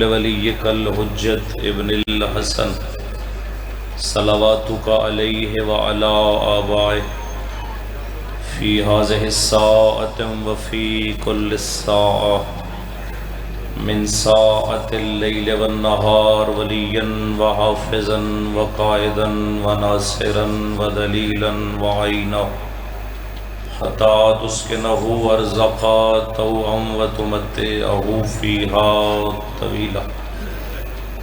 لوليك الحجة ابن الحسن صلواتك عليه وعلى آبائه في هذه الساعة وفي كل الساعة من ساعة الليل والنهار وليا وحافظا وقائدا وناصرا ودليلا وعينا حتى تسكنه ارزقا طوعا وتمتعه فيها طويلا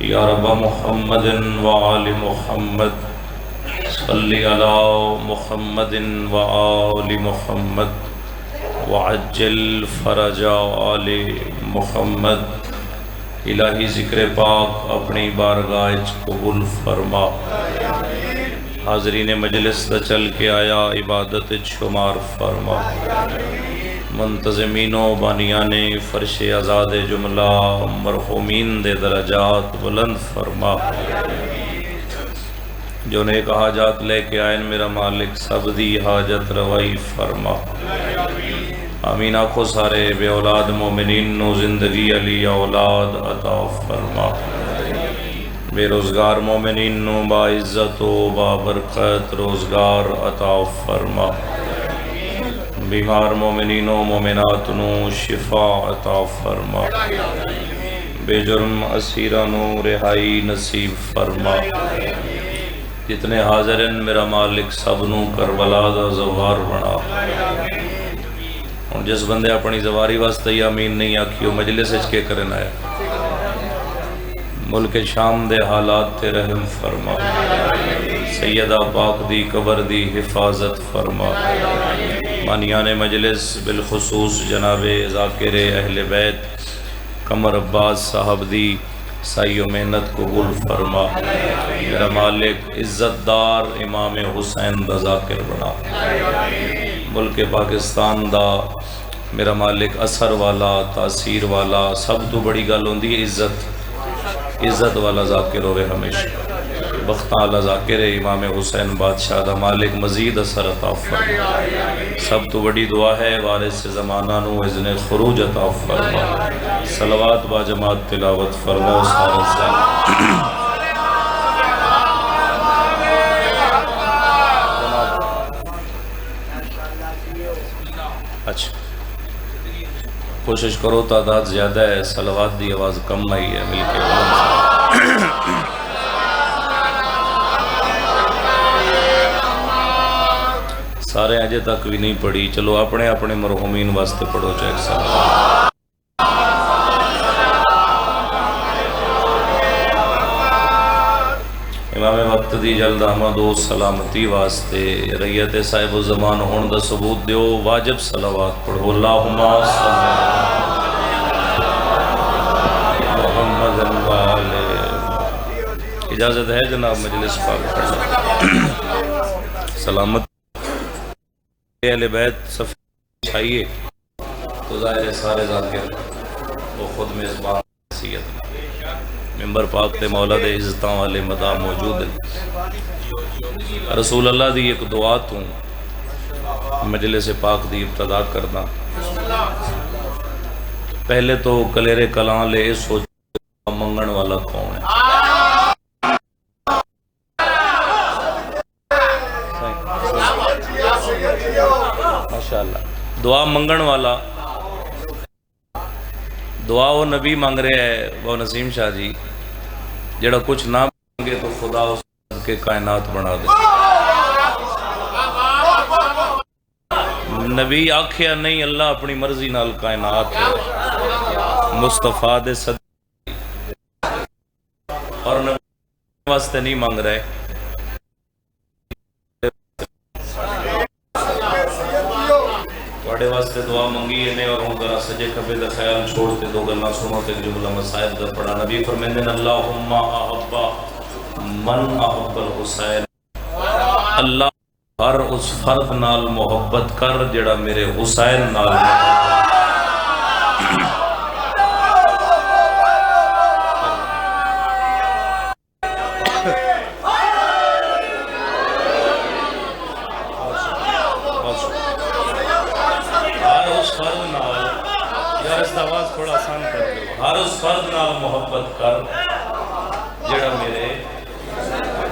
یا رب محمد وآل محمد صلی علی محمد وآل محمد وعجل فرج آل محمد۔ الہی ذکر پاک اپنی بارگاہ قبول فرما۔ حاضرین مجلس دا چل کے آیا عبادت شمار فرما۔ منتظمین و بانیان فرش آزاد جملہ مرحومین دے درجات بلند فرما۔ جو نیک حاجات لے کے آئین میرا مالک سب دی حاجت روائی فرما۔ آمین آنکھو سارے بے اولاد مومنین نو زندگی علی اولاد عطا فرما۔ بے روزگار مومنین نو با عزت و با برکت روزگار عطا فرما۔ بیمار مومنین و مومنات نو شفا عطا فرما۔ بے جرم اسیران و رہائی نصیب فرما۔ جتنے حاضرین میرا مالک سب نو کربلا دا زوار بنا۔ اور جس بندے اپنی زواری واسطے آمین نہیں آکھی وہ مجلس اچ کے کرنا ہے۔ ملک شام دے حالات تے رحم فرما۔ سیدہ پاک دی قبر دی حفاظت فرما۔ بانیان مجلس بالخصوص جناب ذاکر اہل بیت قمر عباس صاحب دی سعی و محنت قبول فرما۔ میرا مالک عزت دار امام حسین دا ذاکر بنا۔ ملک پاکستان دا میرا مالک اثر والا تاثیر والا سب تو بڑی گل ہوندی ہے عزت والا ذاکر ہوئے ہمیشہ۔ بختہ اللہ ذاکر امام حسین بادشاہ دا مالک مزید اثر عطا فرما۔ سب تو بڑی دعا ہے وارث زمانہ نو اذن خروج عطا فرما۔ صلوات با جماعت تلاوت فرما سارے سال۔ اچھا کوشش کرو تعداد زیادہ ہے، صلوات دی آواز کم آئی ہے، مل کے سارے اجے تک بھی نہیں پڑھی، چلو اپنے اپنے مرحومین واسطے پڑھو چاہے سال۔ امام وقت دی جلد احمد و سلامتی واسطے ریت صاحب الزمان ہون دا ثبوت دیو، واجب صلوات پڑھو۔ اللہم صلی محمد والے۔ اجازت ہے جناب مجلس پاک پڑھنا۔ سلامت اہل بیت صفحہ چھائیے تو ظاہر سارے ذاکر وہ خود میزبان حیثیت ممبر پاک تے مولا دے عزتاں والے مداح موجود ہیں۔ رسول اللہ دی ایک دعا تو مجلس پاک دی ابتدا کرنا۔ پہلے تو کلیرے کلام لے سوچ منگن والا کون ہے؟ ماشاءاللہ دعا منگن والا، دعا وہ نبی مانگ رہے ہے وہ نسیم شاہ جی، جڑا کچھ نہ مانگے تو خدا اس کے کائنات بنا دے۔ نبی آکھیا نہیں اللہ اپنی مرضی نال کائنات ہے، مصطفیٰ دے صدقے اور نبی واسطے نہیں مانگ رہے۔ واسطے دعا منگی ہے اور ہوں ذرا سجے کبے دا خیال چھوڑتے دو گلنا سنو تے جملہ مسائب دا پڑھا۔ نبی فرمیندے اللہم احبا من احب الحسین، اللہ ہر اس فرد نال محبت کر جڑا میرے حسین نال ہر اس فرد نال محبت محبت کر جڑا میرے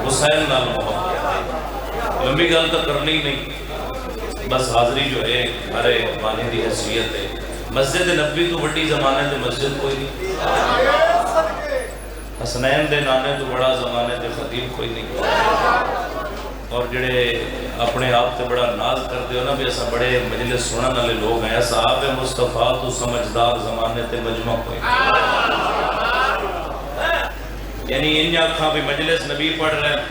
حسین نال محبت ہے۔ لمبی گل تو کرنی نہیں، بس حاضری جو ہے ہر بانی دی حیثیت ہے۔ مسجد نبوی تو بڑی زمانے تے مسجد کوئی نہیں، حسنین دے نانے تو بڑا زمانے تے خطیب کوئی نہیں۔ اور جڑے اپنے آپ تے بڑا ناز کرتے ہو نا بھی ایسا بڑے مجلس سنن والے لوگ ہیں، صحاب مصطفیٰ تو سمجھدار زمانے تے مجمع کوئی نہیں۔ یعنی ان آنکھاں بھی مجلس نبی پڑھ رہے ہیں،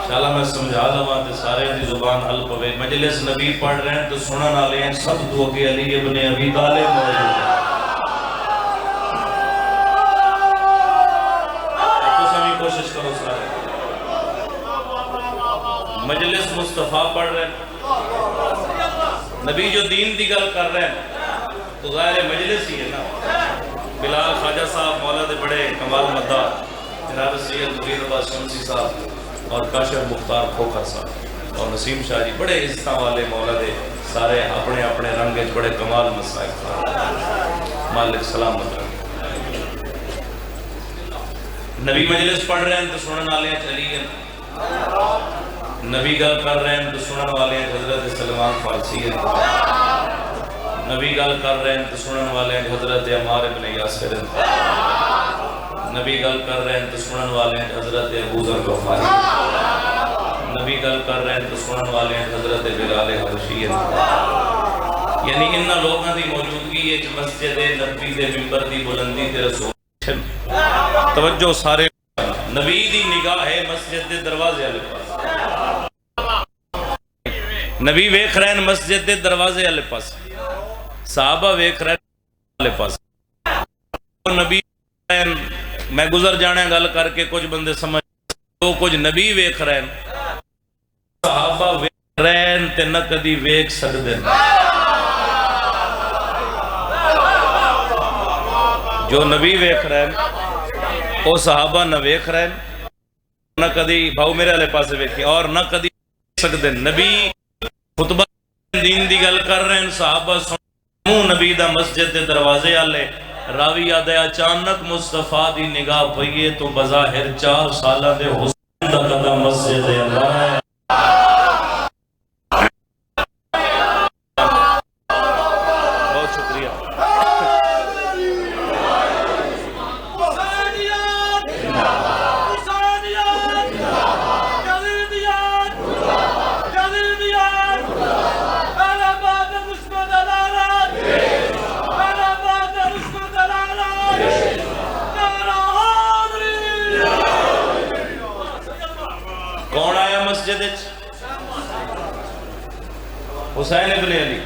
انشاءاللہ میں سمجھا لواں تے سارے دی زبان حل پوے۔ مجلس نبی پڑھ رہے ہیں تو سنن والے ہیں سب تو کہ علی ابن ابی طالب موجود ہے۔ تو سبھی کوشش کرو سارے مجلس مصطفیٰ پڑھ رہے ہیں، نبی جو دین دی گل کر رہے ہیں تو ظاہر مجلس ہی ہے نا۔ بلال خواجہ صاحب مولا دے بڑے کمال مدہ، جناب سید مغیر عباس شمسی صاحب اور کاشف مختار کھوکھر صاحب اور نسیم شاہ جی بڑے عزتاں والے مولا دے، سارے اپنے اپنے رنگ بڑے کمال مسائل مالک سلامت رنگ۔ نبی مجلس پڑھ رہے ہیں تو سنن والے چلی گئے، نبی گل کر رہے ہیں تو سنن والے ہیں حضرت سلمان فارسی ہیں، نبی گل کر رہے ہیں تو سنن والے ہیں حضرت عمار ابن یاسر ہیں، نبی گل کر رہے ہیں تو سنن والے ہیں حضرت ابو ذر غفاری، نبی گل کر رہے ہیں تو سنن والے ہیں حضرت بلال حبشی ہیں۔ یعنی انہاں لوگوں دی موجودگی ہے مسجد نبوی دے ممبر دی بلندی تے رسول توجہ سارے نبی دی نگاہ ہے مسجد دے دروازے والے پاس، نبی ویکھ رہے ہیں مسجد دے دروازے والے پاس، صحابہ ویکھ رہے ہیں والے پاس۔ نبی میں گزر جانے گل کر کے کچھ بندے سمجھ تو کچھ نبی ویکھ رہے ہیں، صحابہ ویکھ رہے ہیں تے نہ کدی ویکھ سکدے جو نبی ویکھ رہے ہیں وہ صحابہ نہ ویکھ رہے ہیں، نہ کدی بھاؤ میرے والے پاسے ویکھی اور نہ کدی ویکھ سکدے۔ نبی خطبہ دین دی گل کر رہے ہیں، صحابہ سنوں نبی دا مسجد دے دروازے والے، راوی یاد ہے اچانک مصطفیٰ دی نگاہ پئیے تو بظاہر 4 سالہ دے حسین دا قدم مسجد دے اندر ہے۔ بہت شکریہ۔ کون آیا مسجد حسین ابن علی،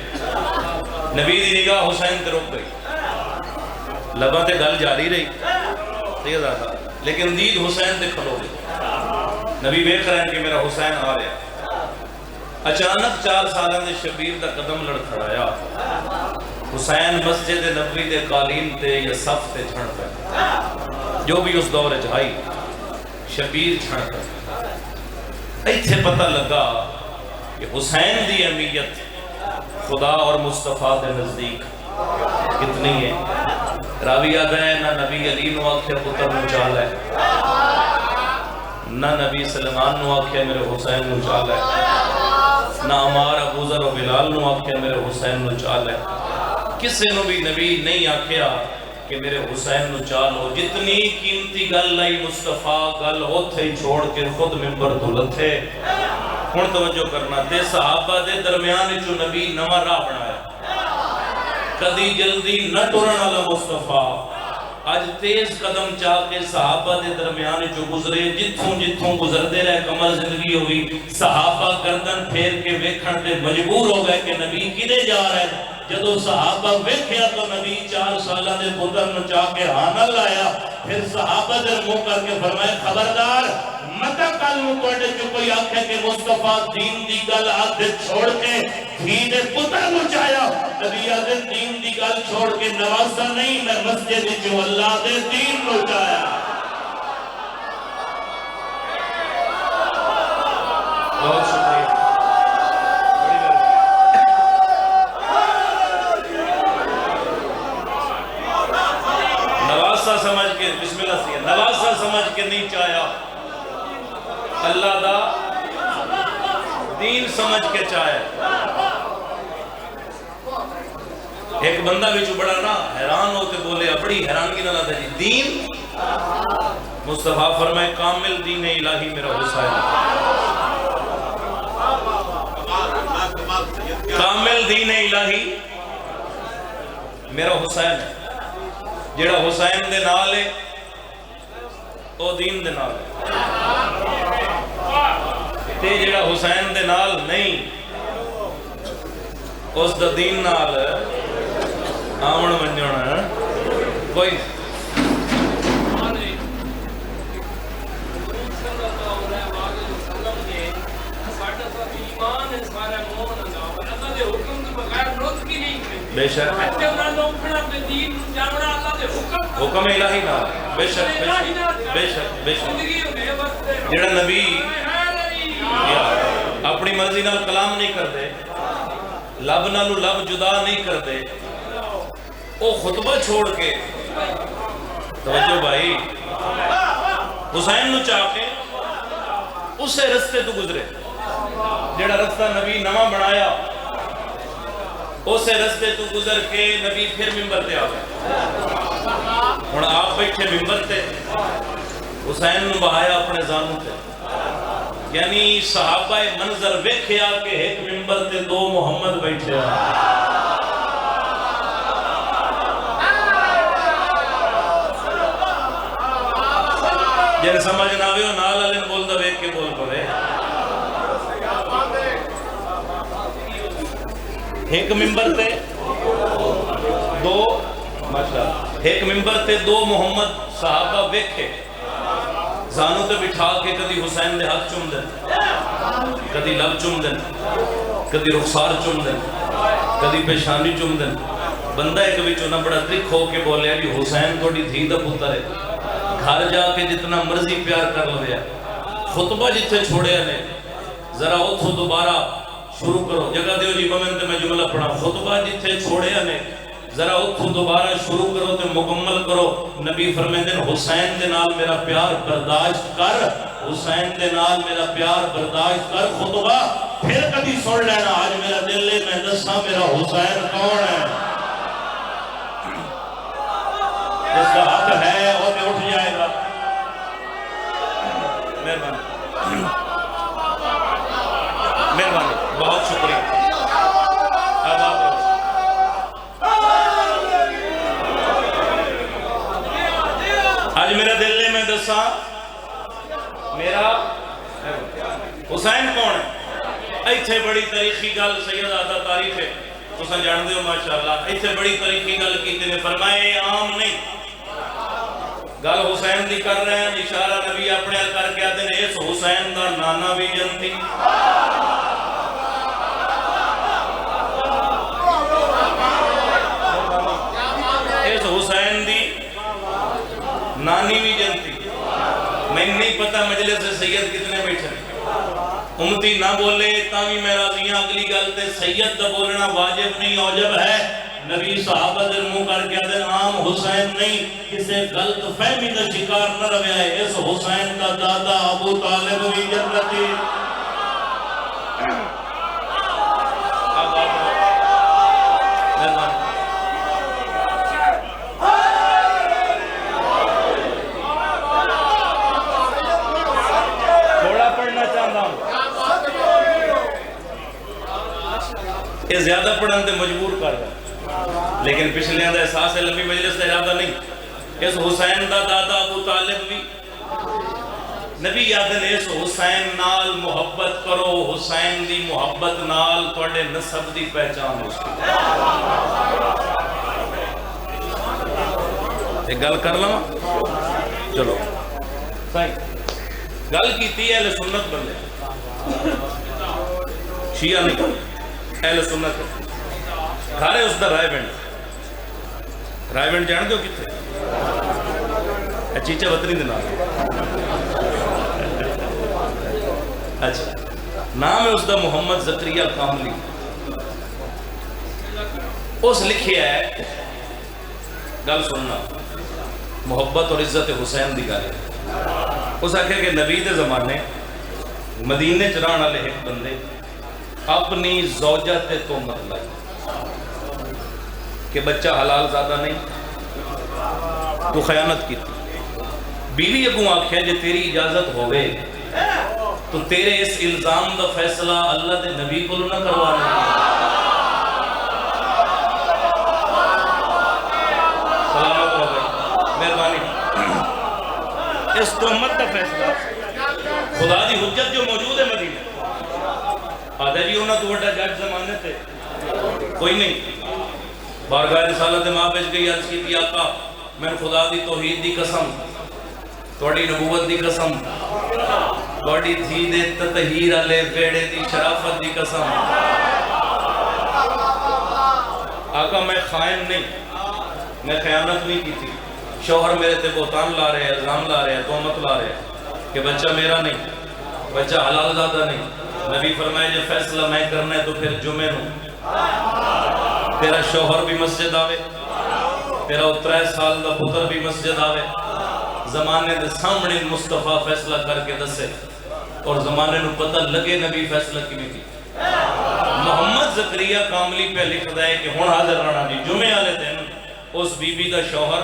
نبی دی نگاہ حسین تے رک گئی، لبا تے گل جاری رہی لیکن دید حسین تے کھلو گئی۔ نبی ویکھ رہے ہیں کہ میرا حسین آ رہا، اچانک 4 سالہ دے شبیر دا قدم لڑکھڑایا، حسین مسجد نبوی دے قالین تے یا صف تے چھڑ پہ جو بھی اس دور چاہی شبیر چھڑ کر ایتھے پتہ لگا کہ حسین دی اہمیت خدا اور مصطفیٰ دے نزدیک کتنی ہے۔ راوی یاد ہے نہ نبی علی نو آکھے پتر نو چال ہے، نہ نبی سلمان نو آکھے میرے حسین نو چال ہے، نہ عمار ابو ذر و بلال نو آکھے میرے حسین نو چال ہے، کسے نو بھی نبی نہیں آکھیا کہ میرے حسین نو چال ہو۔ جتنی قیمتی گل لائی مصطفیٰ گل ہوتے ہی چھوڑ کے خود ممبر تو لتھے۔ ہن توجہ کرنا تے صحابہ دے درمیان جو نبی نواں راہ بنایا، کدی جلدی نہ ٹرن والا مصطفیٰ اج تیز قدم چاہ کے صحابہ دے درمیان جو گزرے، جتھوں جتھوں گزردے رہے کمل زندگی ہوئی، صحابہ گردن پھیر کے ویکھن تے مجبور ہو گئے کہ نبی کدے جا رہے ہیں۔ جدو صحابہ ویکھیا تو نبی 4 سالہ دے پتر نو چاہ کے ہاں لایا، پھر صحابہ دے منہ کر کے فرمائے خبردار متا کل نو توڑے جو کوئی آکھے کہ مصطفیٰ دین دی گل آدھے چھوڑ کے دھی دے پتر نو چاہیا، نبی آدھے دین دی گل چھوڑ کے نوازا نہیں، میں مسجد جو اللہ دے دین نو چاہیا۔ بہت شکریہ۔ نواسا سمجھ کے، بسم اللہ سے نواسا سمجھ کے نہیں چاہیا، اللہ دا دین سمجھ کے چاہے۔ ایک بندہ بھی جو بڑا نا حیران ہوتے بولے، بڑی حیرانگی نہ لاتا جی دین، مصطفیٰ فرمائے کامل دین الہی میرا حسین، کامل دین الہی میرا حسین ہے، جڑا حسین دے نال ہے او دین دے نال ہے، تے جڑا حسین دے نال نہیں اس دا دین نال آمن منجونا کوئی بے شک حکم الہی نال، بے شک بے شک بے شک، جڑا نبی اپنی مرضی نال کلام نہیں کرتے، لب نالو لب جدا نہیں کرتے، او خطبہ چھوڑ کے توجہ بھائی حسین نو چاہ کے اسے رستے تو گزرے، جڑا رستہ نبی نواں بنایا اسے رستے تو گزر کے نبی پھر ممبر تے آ گئے، ہن آپ بیٹھے ممبر تے، حسین نو بہایا اپنے زانوں تے، یعنی صحابہ منظر ویکھیا کہ ایک ممبر تے دو محمد بیٹھے ہیں، جن سمجھ نہ ہوئے نال والے بول دا ویکھ کے بول پڑے، ایک ممبر تے دو ماشاءاللہ ایک ممبر تے دو محمد صحابہ ویکھے، زانوں تے بٹھا کے کدی حسین دے ہاتھ چوم دیں، کدی لب چوم دیں، کدی رخسار چوم دیں، کدی پیشانی چوم دیں، بندہ ایک وچوں نہ بڑا ترک ہو کے بولے کہ حسین تھوڑی دھی دا پتر ہے، گھر جا کے جتنا مرضی پیار کر لیا، خطبہ جتھے چھوڑے نے ذرا اتھو دوبارہ شروع کرو، جگہ دیو جی مومن تے میں جملہ پڑھا، خطبہ جتھے چھوڑے نے ذرا اتھو دوبارہ شروع کرو تے مکمل کرو، نبی فرمائے دن حسین دے نال میرا پیار برداشت کر، حسین دے نال میرا پیار برداشت کر، خطبہ پھر کبھی سن لینا، آج میرا دل لے میں دسا میرا حسین کون ہے، اس کا حق ہے اور میں اٹھ جائے گا، مہربانی مہربانی بہت شکریہ، آج میرا دل لے میں دسا میرا حسین کون ہے، ایتھے بڑی تاریخی گل سید آدھا تاریخ ہے، تساں جان دے ہو ماشاءاللہ، ایتھے بڑی تاریخی گل کی نے فرمائے عام نہیں، گل حسین دی کر رہے ہیں، اشارہ نبی اپنے کر کے آتے ہیں اس حسین دا نانا بھی جنتی، اس حسین دی نانی بھی جنتی، میں نہیں پتا مجلس سید کتنے بیٹھے، امتی نہ بولے تاوی میں راضیاں، اگلی گلتے سید دا بولنا واجب نہیں اوجب ہے، نبی صحابہ در منہ کر کے دن عام حسین نہیں، کسے غلط فہمی دا شکار نہ رویا ہے، اس حسین کا دادا ابو طالب بھی جنتی، یہ زیادہ پڑھن تے مجبور کر رہا لیکن پچھلے اندر احساس ہے لمبی مجلس تے زیادہ نہیں، اس حسین دا دادا ابو طالب بھی نبی یادن اس حسین نال محبت کرو، حسین دی محبت نال توڑے نسب دی پہچان ہو سکتی، ایک گل کر لوں چلو گل کیتی ہے اہل سنت بندے، شیعہ نہیں اہل سنت گھر ہے اس دا رائے بینڈ جان دو کتے چیچے وطنی دے نام، اچھا نام ہے اس دا محمد زکریہ کاملی، اس لکھے ہے گل سننا محبت اور عزت حسین دی گل اس آخر کہ نبی دے زمانے مدینے چ رہن والے ایک بندے اپنی زوجہ تے تہمت لائی کہ بچہ حلال زادہ نہیں، تو خیانت کی بیوی اگوں آخیا جے تیری اجازت ہوئے تو تیرے اس الزام دا فیصلہ اللہ دے نبی کو نہ کروانا۔ سلامت ہو گئی، مہربانی۔ اس تہمت دا فیصلہ خدا دی حجت جو موجود ہے مدینہ آدھا جی انہاں تو بڑا جج زمانے تھے کوئی نہیں، بارگاہ رسالت ماں بیچ گئی، عرض کی تھی آقا میں خدا دی توحید دی قسم، توڑی نبوت دی قسم، توڑی دھی دے تطہیر علی بیڑے دی شرافت دی قسم، آقا میں خائن نہیں، میں خیانت نہیں کی تھی، شوہر میرے تے بہتان لا رہے ہیں، الزام لا رہے ہیں، تہمت لا رہے ہیں کہ بچہ میرا نہیں، بچہ حلال زادہ نہیں۔ نبی فرمائے جو فیصلہ میں کرنا ہے تو پھر جمعے نوں تیرا شوہر بھی مسجد آوے، تیرا 13 سال دا پتر بھی مسجد آوے، زمانے دے سامنے مصطفیٰ فیصلہ کر کے دسے اور زمانے نو پتہ لگے نبی فیصلہ کی بھی تھی۔ محمد زکریا کاملی پہ لکھ دائے کہ ہون حاضر رہنا جی جمعے آلے دن اس بی بی دا شوہر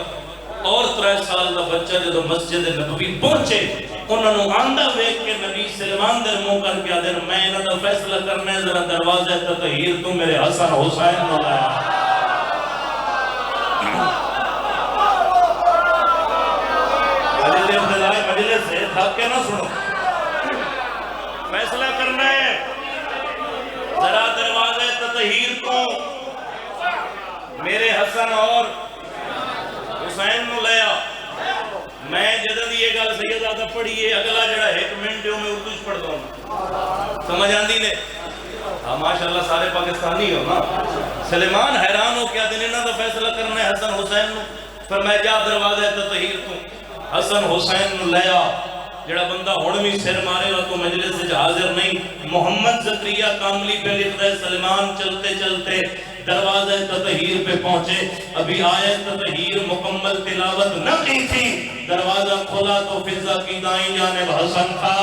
اور 13 سال دا بچہ جدو مسجد نبوی پہنچے انہوں نے آندہ ویک کے نبی سلمان در منہ کر کے آدھر میں انہوں نے فیصلہ کرنے ذرا دروازہ تطہیر تو میرے حسن حسین نو لایا۔ علی ابتدائی مجلس سے تھاک کے نہ سنو، فیصلہ کرنا ہے ذرا دروازہ تطہیر تو میرے حسن اور حسین نو لیا۔ میں جدد یہ گل سید آدھا پڑھئیے اگلا جڑا ایک منٹ جو میں اردو پڑھ دوں سمجھ آندی نے؟ ہاں ماشاءاللہ سارے پاکستانی ہو نا۔ سلیمان حیران ہو کیا دن انہاں دا فیصلہ کرنا ہے حسن حسین نو، فرمایا جا دروازہ تطہیر تو حسن حسین نو لیا۔ جڑا بندہ ہونوی سر مارے گا تو مجلس سے حاضر نہیں۔ محمد زکریا کاملی پہ لکھ رہے سلیمان چلتے چلتے دروازہ تطہیر پہ پہنچے، ابھی آیت تطہیر مکمل تلاوت نہ کی تھی، دروازہ کھولا تو فضا کی دائیں جانب حسن تھا۔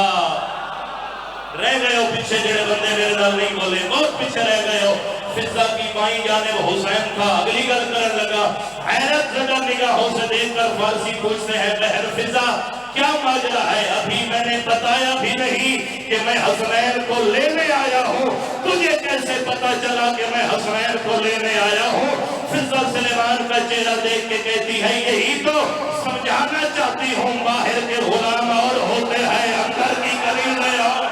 رہ گئے ہو پیچھے جڑے بندے میرے نال نہیں بولے، بہت پیچھے رہ گئے ہو۔ فضا کی بائیں جانب حسین تھا۔ اگلی گل کرنے لگا، حیرت زدہ نگاہوں سے دیکھ کر فارسی پوچھتے ہیں بہن فضا کیا ماجرا ہے؟ ابھی میں نے بتایا بھی نہیں کہ میں حسنین کو لینے آیا ہوں، تجھے کیسے پتا چلا کہ میں حسنین کو لینے آیا ہوں؟ فضا سلیمان کا چہرہ دیکھ کے کہتی ہے یہی تو سمجھانا چاہتی ہوں، باہر کے غلام اور ہوتے ہیں اندر کی کلیلیں اور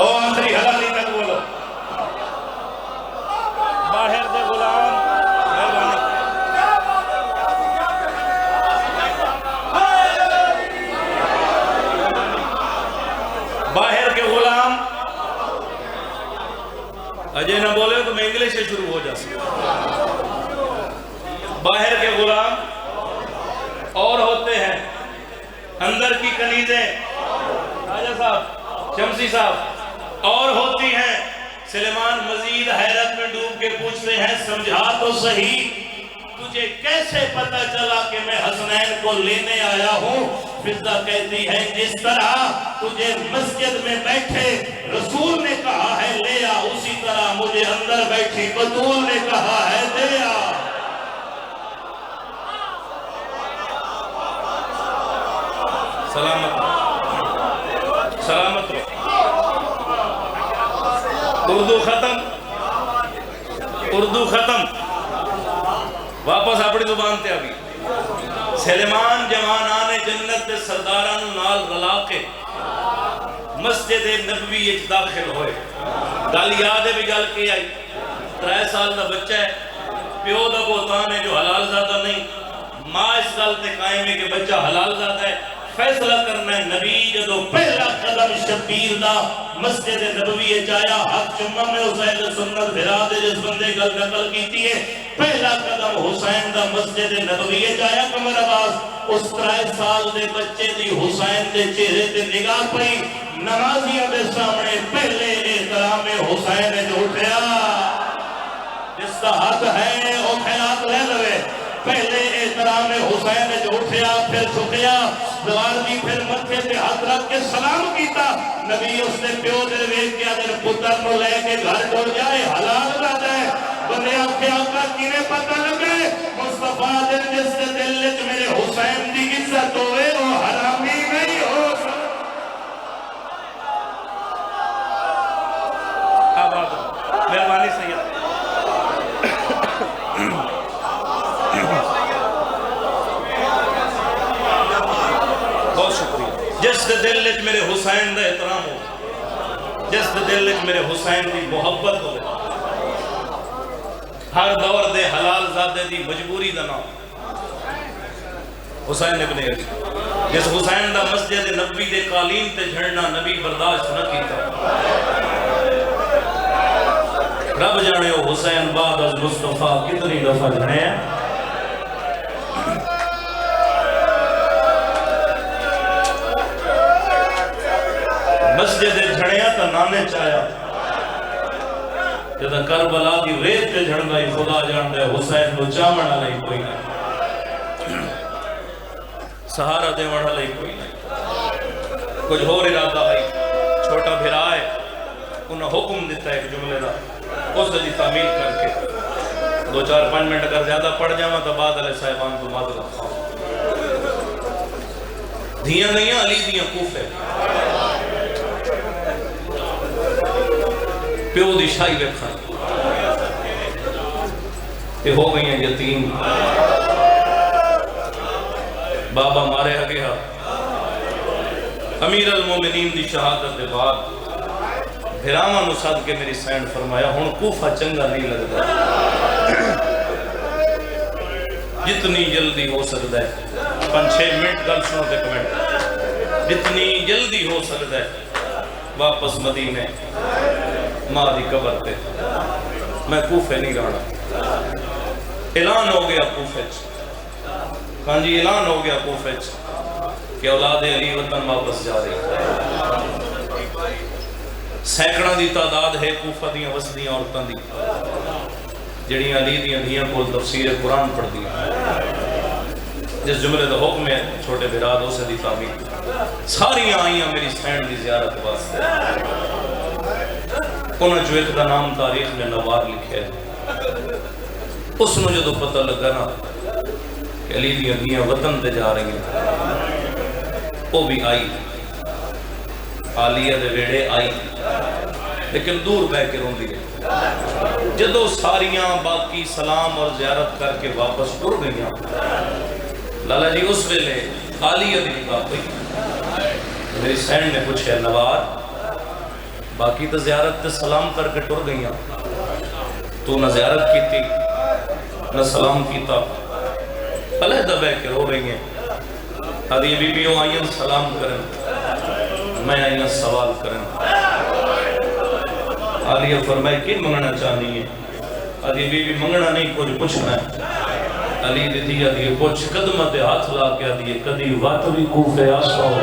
آخری حلالی تک بولو، باہر دے غلام باہر کے غلام اجے نہ بولے تو میں انگلش سے شروع ہو جاتا۔ باہر کے غلام اور ہوتے ہیں اندر کی کنیزیں، راجہ صاحب شمسی صاحب اور ہوتی ہیں۔ سلیمان مزید حیرت میں ڈوب کے پوچھتے ہیں سمجھا تو صحیح، تجھے کیسے پتا چلا کہ میں حسنین کو لینے آیا ہوں؟ فضا کہتی ہے جس طرح تجھے مسجد میں بیٹھے رسول نے کہا ہے لے آ، اسی طرح مجھے اندر بیٹھی بطول نے کہا ہے دے آ۔ سلامت سلامت رہو۔ اردو ختم، اردو ختم، واپس اپنی زبان تے آگئی۔ سلیمان جوانان جنت دے سرداران نال رلا کے مسجد نبوی اچ داخل ہوئے۔ گل یاد ہے بھی گل کی آئی، 3 سال دا بچہ ہے، پیو دا بہتان ہے جو حلال زادہ نہیں، ماں اس گل تے قائم ہے کہ بچہ حلال زادہ ہے۔ فیصلہ کرنا ہے نبی جدو پہلا قدم شبیر دا مسجد نبوی جایا، حق جمعہ میں حسین سنت بھرا دے جس بندے گل نقل کیتی ہے، پہلا قدم حسین دا مسجد نبوی جایا۔ کمر آواز اس 3 سال دے بچے دی حسین دے چہرے تے نگاہ پئی، نمازیوں دے سامنے پہلے احترام حسین جو اٹھیا۔ جس کا ہاتھ ہے وہ خیرات لے لوے پہلے احترام حسین جو اٹھیا پھر چھکیا دوار دی پھر متھے تے ہاتھ رکھ کے سلام کیتا نبی اس نے پیو دے ویکھ کے اگر پتر کو لے کے گھر ٹر جائے حلال نہ دے بندے آنکھیں آقا کینے پتہ لگے مصطفیٰ دے جس دے دل وچ میرے حسین دی عزت ہوئے وہ حرامی نہیں ہو مہربانی سید بہت شکریہ جس دے دل وچ میرے حسین دا احترام ہو جس دے دل وچ میرے حسین دی محبت ہو ہر دور دے حلال زادے دی مجبوری دا نام حسین ابن علی جس حسین دا مسجد نبوی دے قالین تے جھڑنا نبی برداشت نہ کیتا رب جانے ہو حسین بعد از مصطفیٰ کتنی دفعہ جھڑے ہیں مسجد جھڑیا تا نانے چاہیا جدہ کربلا دی ریت تے جھڑ گئی خدا جان دے حسین کو چامنا نہیں کوئی نہیں سہارا دے وڑا نہیں کوئی نہیں کچھ اور ارادہ ہے چھوٹا بھرا ہے انہوں حکم دیتا ہے ایک جملے دا اس دی تعمیل کر کے 2-4-5 منٹ اگر زیادہ پڑھ جاواں تو بعد علیہ صاحبان کو معذرت خواہ دھیاں نہیں علی دیاں کوفے پیو دی شاہی ویکھا یہ ہو گئی ہیں یتیم بابا مارے گیا امیر المومنین دی شہادت دے بعد بھراواں نو سد کے میری سینڈ فرمایا ہن کوفہ چنگا نہیں لگتا جتنی جلدی ہو سکتا ہے 5-6 منٹ گل سنو تے کمنٹ جتنی جلدی ہو سکتا ہے واپس مدینے ماں دی قبر تے میں کوفے نہیں رہنا اعلان ہو گیا کوفے ہاں جی اعلان ہو گیا کوفے کہ اولاد علی وطن واپس جا رہی سینکڑوں دی تعداد ہے کوفہ دیاں وسدیاں عورتاں دی جڑیاں علی دیاں دھیاں کو تفسیر قرآن پڑھ دیاں جس جملے دا حکم ہے چھوٹے بھراد اسے دی تعمیر ساریاں آئیاں میری سینڈ دی زیارت واسطے انہوں جو ایک دا نام تاریخ میں نوار لکھے اس نے جو پتہ لگا نا کہ علی دیاں دھیاں وطن تے جا رہی ہیں وہ بھی آئی عالیہ دے ویڑے آئی لیکن دور بہ کے رون دیئے جدو ساریاں باقی سلام اور زیارت کر کے واپس ٹر گئیاں لالا جی اس ویلے عالیہ دی بات ہوئی میری سینڈ نے پوچھا نوار باقی تو زیارت تے سلام کر کے ٹر گئیاں تو نہ زیارت کی تھی نہ سلام کیتا علیحدہ بہ کے رو رہی ہیں آدھی بی بیوں آئیں سلام کریں میں آئیں سوال کریں عالیہ فرمائے کی منگنا چاہنی ہے آدھی بی بی منگنا نہیں کچھ پوچھنا ہے علی دی دیا دیئے کچھ قدمت ہاتھ لا کے دیئے کدی وات بھی کوفے آسا ہو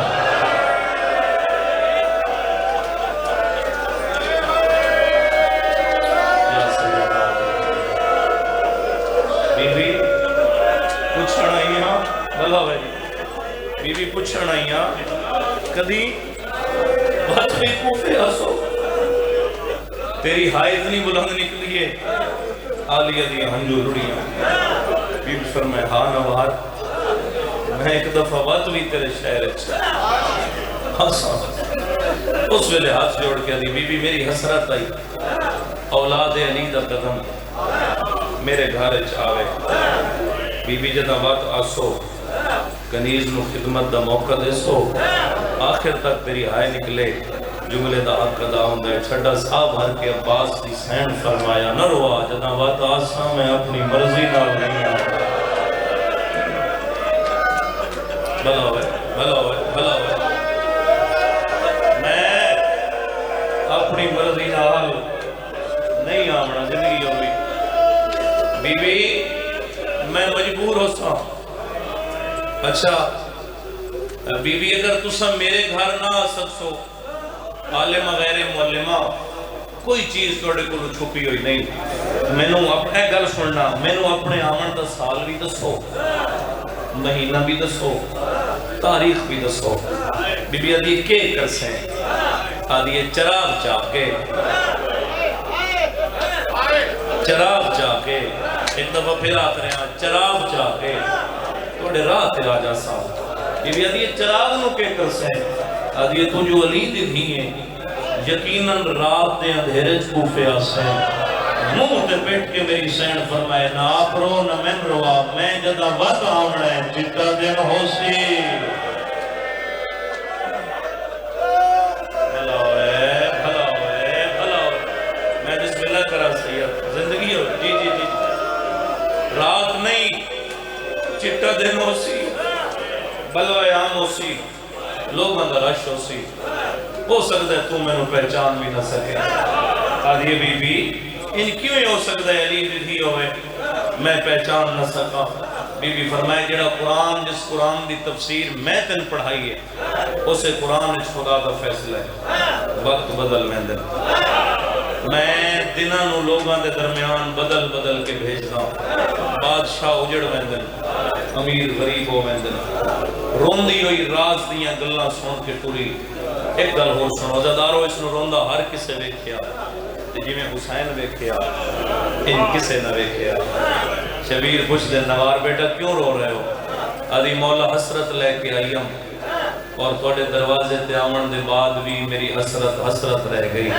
بی بی پوچھنا ہی ہاں بھلا بھائی بی بی پوچھنا ہی ہاں کدی وات بھی کوفے آسا ہو تیری ہائے اتنی بلند نکلی ہے عالیہ دی ہنجو لڑیاں بی بی فرمائے ہاں نوار میں ایک دفعہ بات بھی تیرے شہر اچھا اس ویلے ہاتھ جوڑ کے دی بی بی میری حسرت آئی اولاد علی دا قدم میرے گھر آوے بی بی جدہ بات آسو کنیز نو خدمت دا موقع دے سو آخر تک تیری ہائے نکلے جملے دا حق ادا ہوندہ ہے چھڑا صاحب ہر کے عباس دی سین فرمایا نہ روا جدہ بات آسا میں اپنی مرضی نال نہیں آتا بھلا ہوئے بھلا ہوئے بھلا ہوئے میں اپنی مرضی نال نہیں آمنا زندگی ہوئی بی بی میں مجبور ہو سا اچھا بی بی اگر تسا میرے گھر نہ آ سکسو عالمہ غیر معلمہ کوئی چیز تھوڑے کو چھپی ہوئی نہیں. مینوں اپنے گل سننا, مینوں اپنے آمن دا سال بھی دسو, مہینہ بھی دسو, تاریخ بھی دسو. بی بی آدھی کے کرسیں, آدھی چراغ چاہ کے, چراغ چاہ کے, ایک دفعہ پھر آتے ہیں چراغ چاہ کے تھوڑے راہ تے آ جا سا. بی بی آدھی چراغ نو کے کرسیں, آدھی تو جو علی دی دھی ہیں یقیناً رات دے اندھیرے کوفے آسیں, منہ تے بیٹھ کے میری سین فرمائے نہ آپ رو نہ میں روا, میں جدہ وقت آمنا ہے چٹا دن ہو سی. بھلا ہوئے, بھلا ہوئے, بھلا ہوئے. میں بسم اللہ کرا سید زندگی ہو, جی جی جی, رات نہیں چٹا دن ہو سی, بلوائے عام ہو سی, لوگ اندر رش ہو سی. ہو سکتا ہے تو میں نے پہچان بھی نہ سکے. آدھی بی بی ان کیوں ہی ہو سکتا ہے علی دی ہوئے میں پہچان نہ سکا. بی بی فرمائے جڑا قرآن, جس قرآن دی تفسیر میں تن پڑھائی ہے اسے قرآن اس خدا کا فیصلہ ہے. وقت بدل میں دن, میں دنہ نو لوگاں دے درمیان بدل بدل کے بھیجنا. بادشاہ اجڑ میں دن, امیر غریب ہو میں دن, روندی ہوئی راز دیاں گلاں سن کے ٹری. ایک گل ہو سنو عزادارو, اس نے روندہ ہر کسے ویکھیا, جی میں حسین ویکھیا ان کسے نہ ویکھیا. شبیر پوچھ دے نوار بیٹا کیوں رو رہے ہو؟ آدھی مولا حسرت لے کے آئیم اور توڑے دروازے تے آمن دے بعد بھی میری حسرت رہ گئی.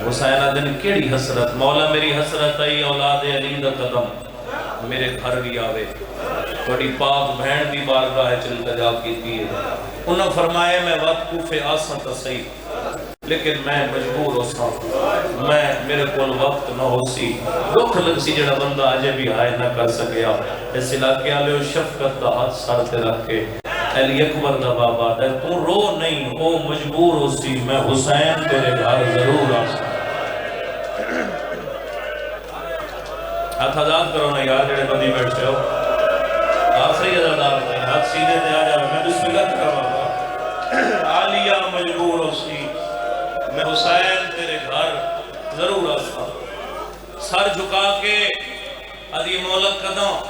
حسین آدھن کیڑی حسرت؟ مولا میری حسرت آئی اولاد علی دا قدم میرے گھر بھی آوے, توڑی پاک بہن دی بارگاہ چل جا کیتی ہے. انہوں فرمایا میں وقت کوفے آساں تا صحیح لیکن میں مجبور ہو سا, میں میرے کول وقت نہ ہو سی. دکھ لگ سی جڑا بندہ آجے بھی آئے نہ کر سکیا. اس علاقے آلے شفقت دا ہاتھ سر تے رکھ کے علی اکبر دا بابا دے تو رو نہیں, وہ مجبور ہو سی, میں حسین تیرے گھر ضرور آ سا. ہاتھ آزاد کرو نا یار جڑے بندی بیٹھے ہو, آخری عزادار نہیں, ہاتھ سیدھے دے آ جا. میں بسم اللہ کر بابا عالیہ مجبور ہو سی, میں حسین تیرے گھر ضرور آسا. سر جھکا کے ادھی مولا قدم.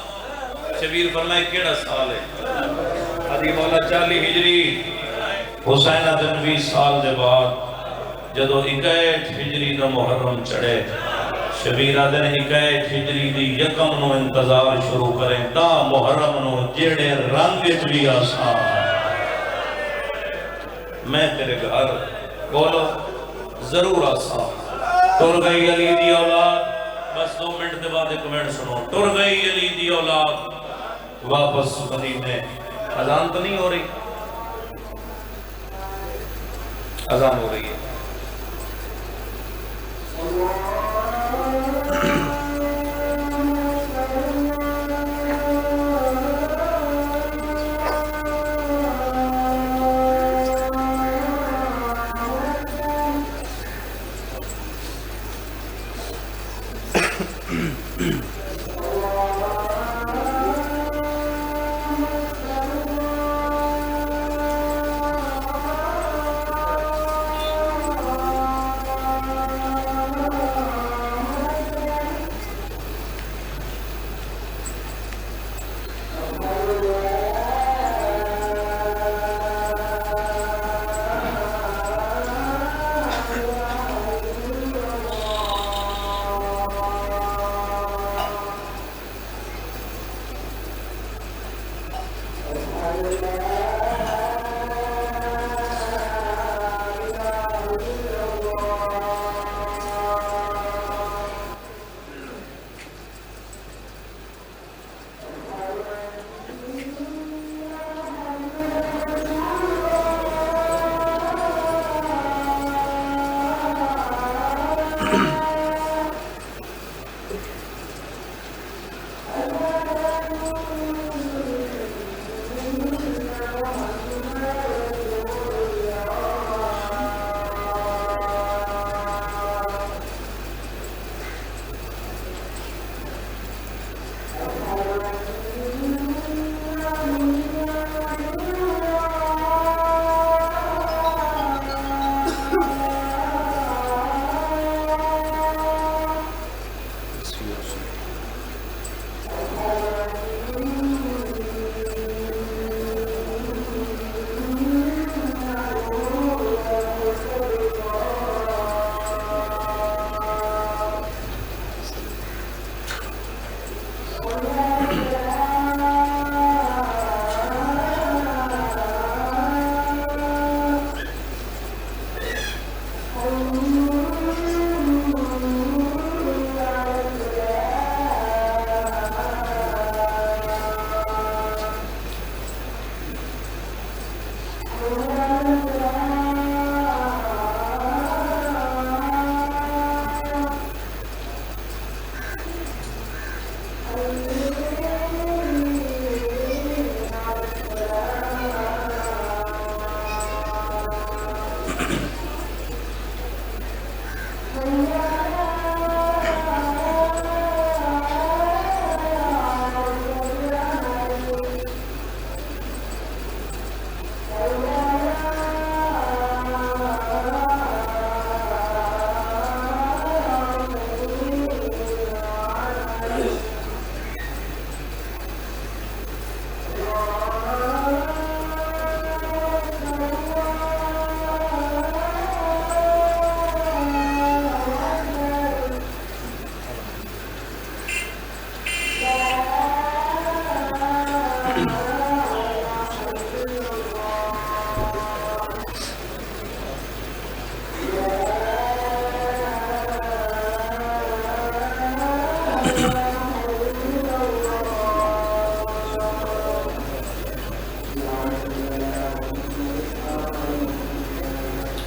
شبیر فرمائے کیڑا سال ہے؟ ادھی مولا 40 ہجری. حسین ادھن 20 سال دے بعد جدو 61 ہجری دا محرم چڑھے, شبیر ادھن 61 ہجری دی یکم نو انتظار شروع کریں تا محرم نو جیڑے رنگ بھی آسا. میں تیرے گھر بولو ضرور آسا. ٹر گئی علی دی اولاد, بس 2 منٹ دے بعد ایک منٹ سنو. ٹر گئی علی دی اولاد واپس مدینے. اذان تو نہیں ہو رہی؟ اذان ہو رہی ہے.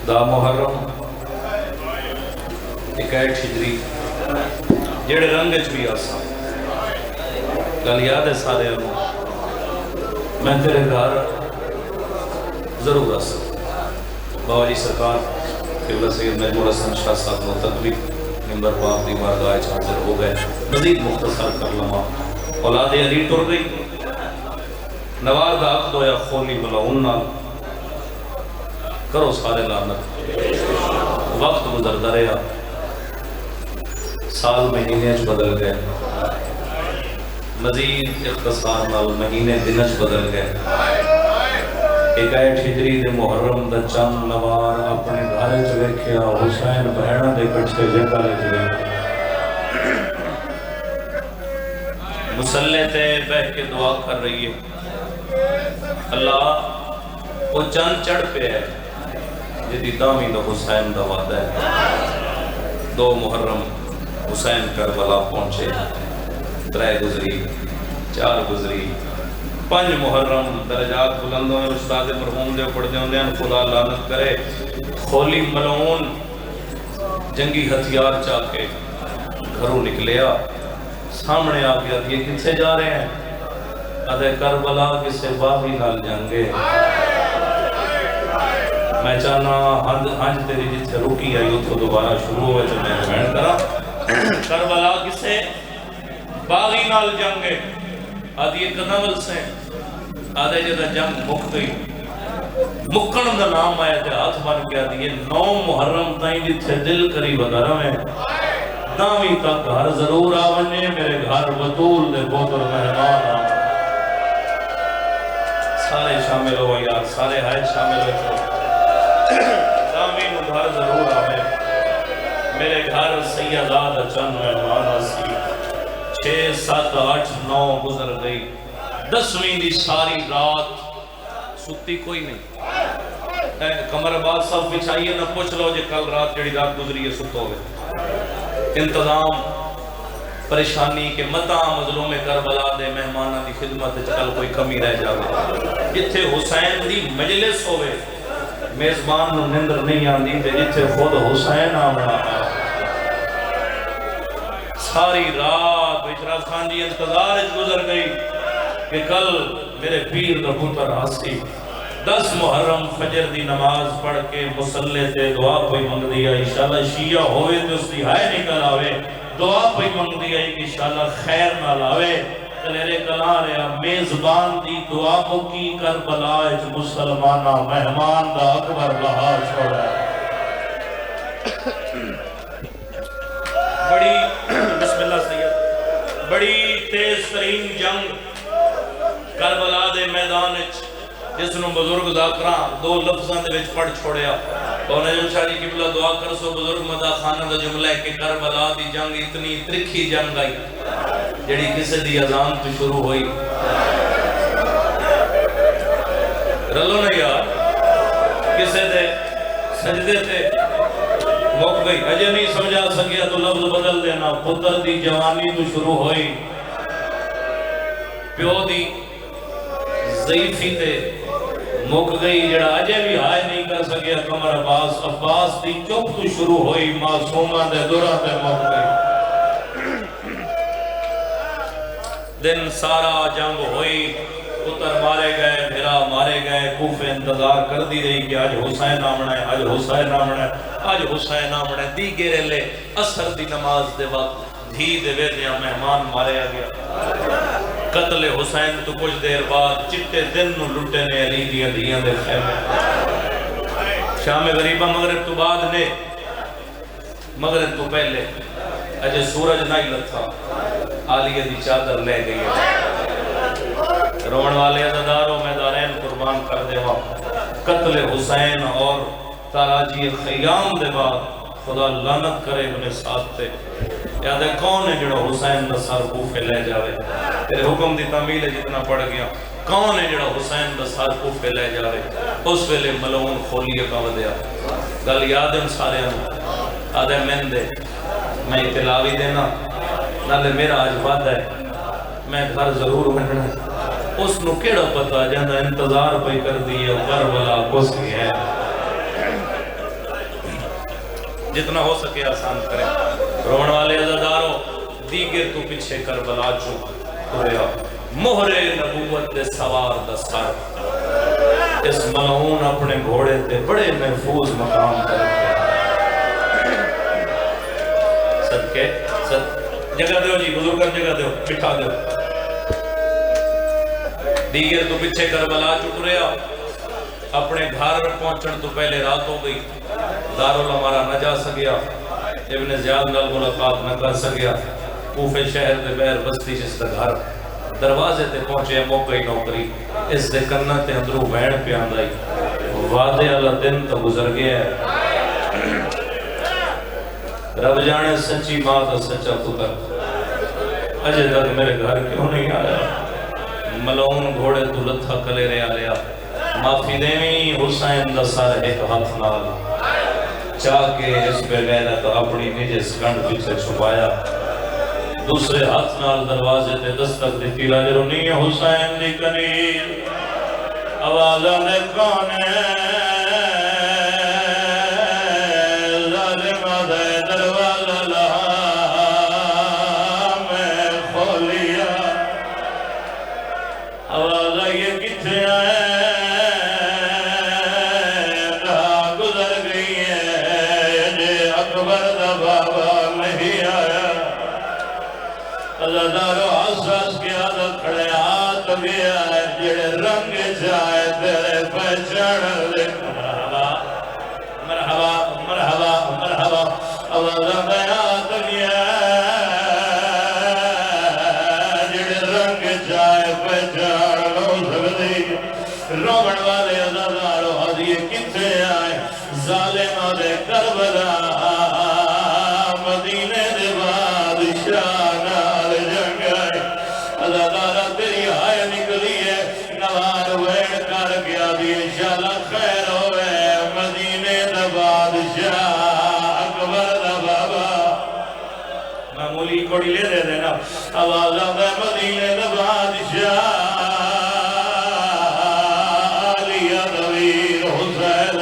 دا محرم 61 ہجری جڑے رنگ بھی آسا گل یاد ہے سارے میں تیرے گھر ضرور آسا بابا جی سرکار قبلہ سید محمود حسن شاہ صاحب متقلی ممبر پاک دی بارگاہ حاضر ہو گئے. مزید مختصر کر لما اولاد علی ٹر گئی نوار دا عقد ہویا خولی بلاؤن نال کرو سارے لعنت وقت گزرتا رہا سال مہینے بدل گئے مزید اختصار نال مہینے دن بدل گئے. 61 ہجری دے محرم دا چند نوار اپنے گھر چ ویکھیا حسین بہناں دے کٹھے جگہ لے گئے مصلی تے بیٹھ کے دعا کر رہی ہے اللہ وہ چند چڑھ پہ ہے جدی دامی دا حسین دا وعدہ ہے. 2 محرم حسین کربلا پہنچے 3 گزری 4 گزری 5 محرم درجات بلندوں میں استاد مرحوم دے پڑھ دے ہوندے ہیں خدا لعنت کرے خولی ملعون جنگی ہتھیار چاہ کے گھروں نکلیا سامنے آ گیا یہ کتھے جا رہے ہیں ادھے کربلا کسے باغی نال جنگے میں چاہنا ہنج تیری جتھے رکی آئی اتھو دوبارہ شروع ہوئے تو میں بہن کرا کربلا کسے باغی نال جنگے آدھی قدمل سے آدھے جدہ جنگ مک گئی مکن دا نام آیا تھے ہاتھ بن گیا دیئے 9 محرم تائیں جتھے دل کری وگرہ میں دامی تک گھر ضرور آونے میرے گھر بطول دے بوتر مہمان آ سارے شامل ہو یار سارے حید شامل ہو دامی نو گھر ضرور آوے میرے گھر سیداد چند مہمان آسی 6 7 8 9 گزر گئی 10ویں دی ساری رات سکتی کوئی نہیں کمر آباد سب بچھائیے نہ پوچھ لو جے کل رات جڑی رات گزری ہے سکتو گئے انتظام پریشانی کے متا مظلوم کربلا دے مہمانہ دی خدمت کل کوئی کمی رہ جاوے جتھے حسین دی مجلس ہوئے میزبان نو نندر نہیں آندی تے جتھے خود حسین آمنا ساری رات بیچراز خان جی انتظار گزر گئی کہ کل میرے پیر دا پتر آسی 10 محرم فجر دی نماز پڑھ کے مصلی تے دعا پہی منگ دیا انشاءاللہ شیعہ ہوئے تو اس دی ہائے نکل آوے دعا پہی منگ دیا کہ انشاءاللہ خیر نہ لاوے تلیرے کلا رہا میزبان دی دعا مکی کربلا اچ مسلمانہ مہمان دا اکبر بہا چھوڑا بڑی بسم اللہ سید بڑی تیز ترین جنگ کربلا دے میدان جس نو بزرگ ذاکران 2 لفظاں دے وچ پڑھ چھوڑیا اور نجم شاہ جی قبلہ دعا کر سو بزرگ مدہ خانہ دا جملہ ہے کہ کربلا دی جنگ اتنی ترکھی جنگ آئی جڑی کسے دی اذان تو شروع ہوئی رلو نا یار کسے دے سجدے تے موک گئی اجے نہیں سمجھا سکیا تو لفظ بدل دینا پتر دی جوانی تو شروع ہوئی پیو دی ضعیفی تے مک گئی جڑا اجے بھی ہائے نہیں کر سکیا کمر عباس دی چپ تو شروع ہوئی معصومہ دے دورہ تے مک گئی دن سارا جنگ ہوئی پتر مارے گئے بھیرا مارے گئے کوفے انتظار کر دی رہی کہ آج حسین آمنا ہے آج حسین آمنا ہے آج حسین آمنا ہے دی گیرے لے اثر دی نماز دے وقت دھی دے ویدیاں مہمان مارے آگیا قتل حسین تو کچھ دیر بعد چٹے دن نو لٹے نے علی دیاں دیاں دے خیمے شام غریبہ مغرب تو بعد نے مغرب تو پہلے اجے سورج نہیں لتھا آلیہ دی چادر لے گئی روڑ والے عزداروں میدارین قربان کر دے وہاں قتل حسین اور تاراجی خیام دے بعد خدا لعنت کرے ابن سعد تے یاد ہے کون ہے جڑا حسین دا سر کوفے لے جاوے تیرے حکم دی تعمیل جتنا پڑھ گیا کون ہے جڑا حسین دا سر کوفے لے جاوے اس ویلے ملعون کھولیے کا ودیا گل یاد ہے سارے آدھے من دے میں اطلاع بھی دینا نالے میرا آج وعدہ ہے میں گھر ضرور بننا اس نو کیڑا پتا جاندہ انتظار پہ کر دیئے کربلا کس کی ہے جتنا ہو سکے آسان کریں رومن والے عزداروں دیگر تو پچھے کربلا چکا مہر نبوت دے سوار دا سر اس ملعون اپنے گھوڑے تے بڑے محفوظ مقام کرتے صدقے جگہ دیو جی بزرگر جگہ دیو بٹھا دیو دیگر تو پچھے کربلا چک رہا اپنے گھر پہنچن تو پہلے رات ہو گئی دارالعمارہ نہ جا سکیا ابن زیاد نال ملاقات نہ کر سکیا کوفے شہر دے بیر بستی جس کا گھر دروازے تے پہنچے موقعی نوکری اس دے کرنا تے اندروں وین پہ آندائی وعدے اللہ دن تو گزر گیا ہے رب جانے سچی ماں تا سچا پتر اجے تک میرے گھر کیوں نہیں آیا ملعون گھوڑے تو لتھا کلے رہا لیا معافی دیویں حسین دا سر ایک ہاتھ نال چاہ کے اس پہ غیرت اپنی نجس کنڈ پیچھے چھپایا دوسرے ہاتھ نال دروازے تے دستک دیتی راجرونی حسین دی کنیر آوازہ نے کون ہے ظالمہ دے دروازہ لہا میں کھولیا آوازہ یہ کتھے آئے عزدارو حساس کی عادت کھڑے ہاتھ گیا ہے جڑے رنگ جائے تیرے پہچان لے مرحبا مرحبا مرحبا مرحبا آوازہ میں ہاتھ گیا جڑے رنگ جائے پہچان لو سکتی رومن والے عزدارو حضی کتے آئے ظالمہ دے کربلا مدینے دے بادشاہ عزادارہ تیری آئے نکلی ہے نوار ویڑ کر گیا دی انشاءاللہ خیر ہوئے مدینے دا بادشاہ اکبر دا بابا معمولی کوڑی لے دے دینا آوازہ دا مدینے دا بادشاہ علی ادویر حسین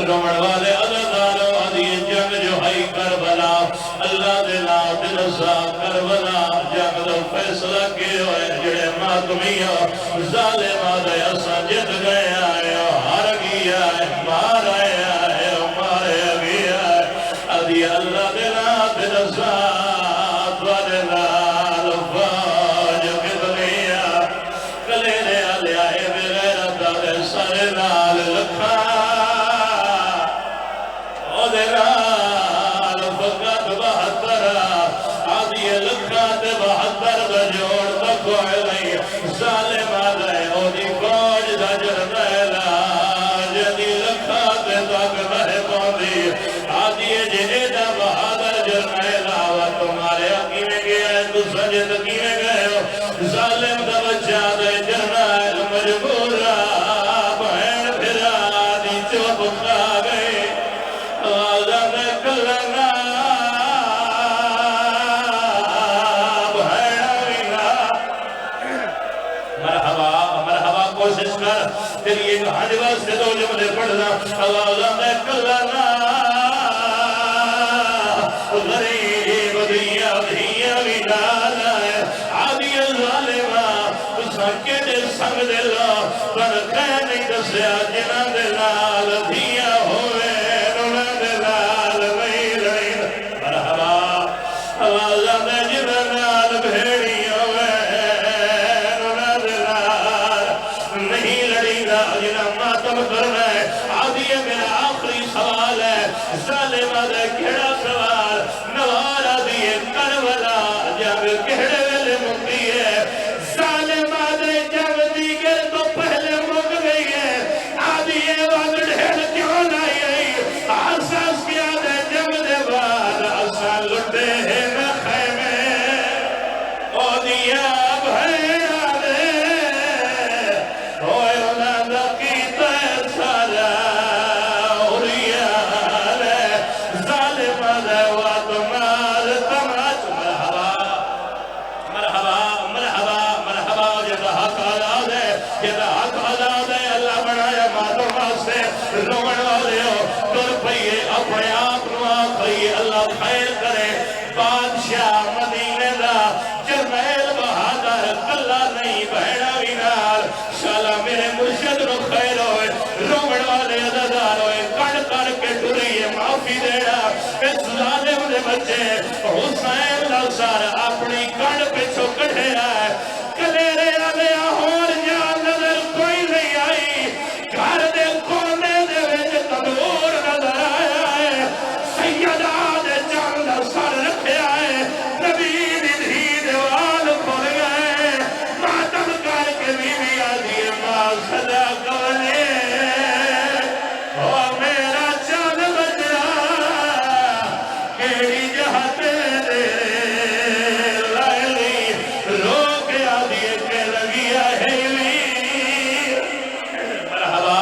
رومن والے عزاداروں عدی جنگ جو ہائی کربلا اللہ دلا دلسا کربلا جنگ دو فیصلہ کی ہوئے جڑے ماتمیہ ظالمہ دے اسا جت گئے آئے ہر گیا ہے مار آئے آئے مارے گیا ہے ادھی اللہ دلا دلسا دوارے لال فاج کتنیا کلے لے آلے آئے بغیرت دے سر لال لکھا او دے لال فقط بہترہ آدھی لکھات بہتر بجوڑ تکوئے نہیں ظالمہ دے او دی فوج دا جرہ ظالم دا بچہ دے جرنیل مجبورا بہن پھرا دی چوپ کھا گئے آزا دے کلنا کوشش کر تیری ایک حجبہ سے دو جملے پڑھنا آوازہ میں کلانا غریب دیا دیا ویدانا ہے عادی الظالمہ ساکے دے سنگ دلا پر کہہ نہیں دسیا جنہ دلال دیا ہوئے نونا دلال نہیں لڑین مرحبا آوازہ میں جنال بھیڑی ہوئے نونا دلال نہیں لڑی گا جنہ ماتم کرنا ہے عادی میرا آخری سوال ہے ظالمہ دے کھڑا سوال نوارا دیئے کروالا جب کہڑے ویلے مکتی ہے ظالمہ دے جب دیگر تو پہلے مک گئی ہے عادی وقت ڈھیل کیوں لائی ہے آساس کیا دے جب دے بعد آسا لٹے ہیں نہ خیمے او دیا بھیڑا دے ہوئے انہاں دا کیتا ہے سارا اوریان ہے ظالمہ دے وقت مال تماچ مرحبا مرحبا مرحبا مرحبا جیدہ حق آزاد ہے جیدہ حق آزاد ہے اللہ بڑھایا ماتوں واسطے رومن والے ہو تر پئیے اپنے آپ نو آخری اللہ خیر کرے بادشاہ مدینے دا جرنیل بہادر کلا نہیں بہنا وینار شالا میرے مرشد نو خیر ہوئے رومن والے عددار ہوئے کڑ کڑ کے ٹوریے معافی دینا اس ظالم دے بچے حسین لازار اپنی کڑ پہ چھوکڑے آئے کلیرے آلے آہور جان نظر کوئی نہیں آئی گھر دے کونے دے ویچ تدور نظر آیا ہے سیدہ دے چاند سر رکھے آئے نبی دھی دیوال کھول گئے ماتم کر کے بیوی آدھی ماں صدا کولے او میرا چاند بجرا کیڑی جہتے دے لائلی رو کے آدھی کے لگیا ہے مرحبا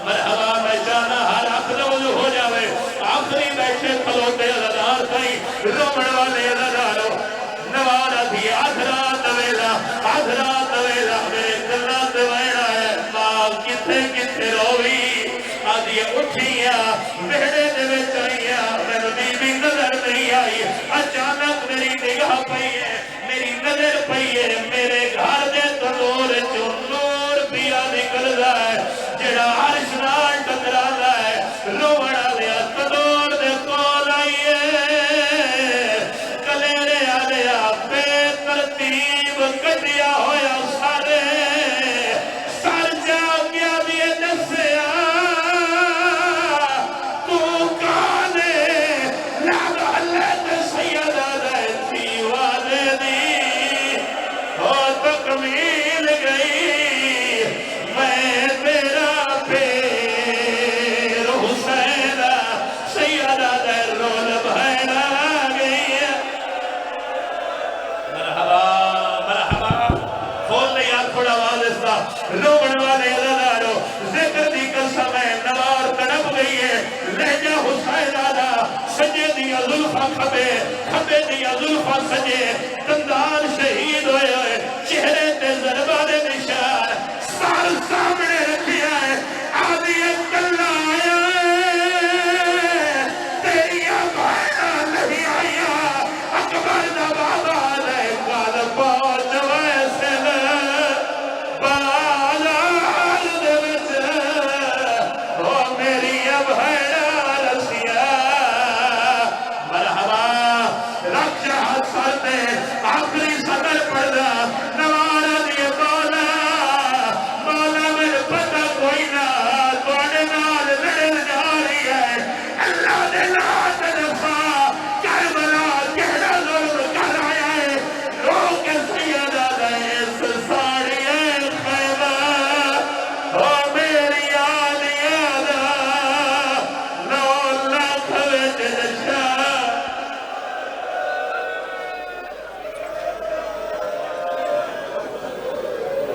مرحبا میں جانا ہر آخر وضو ہو جاوے آخری بیٹھے کھلوتے عزدار تھئی رومن والے عزدارو نوارا تھی آدھرات ویلا میرے کلات ویڑا ہے ماں کتے کتے روی آدھی اٹھیاں بہڑے دے بچائیاں میں بی بی نظر نہیں آئی اچانک میری نگاہ پئیے میری نظر پئیے میرے گھر دے تنور جو نور پیا نکل رہا ہے جڑا عرش نال ٹکرا رہا ہے روڑا لیا تنور دے کول آئیے کلیرے آلیا بے ترتیب کٹیا ہویا سارے سر جا گیا دیئے دسیا تو کانے لگ اللہ تے سیدہ رہتی والے دی ہو تکمیل گئی میں تیرا پیر حسینہ سیدہ در رول بھینا گئی مرحبا مرحبا کھول لے یار تھوڑا آواز اس کا رومن والے عزدارو ذکر دی قسم ہے نوار تڑپ گئی ہے لہجہ حسین آدھا سجے دیا ظلفہ کھبے کھبے دیا ظلفہ سجے دندان شہید ہوئے ہوئے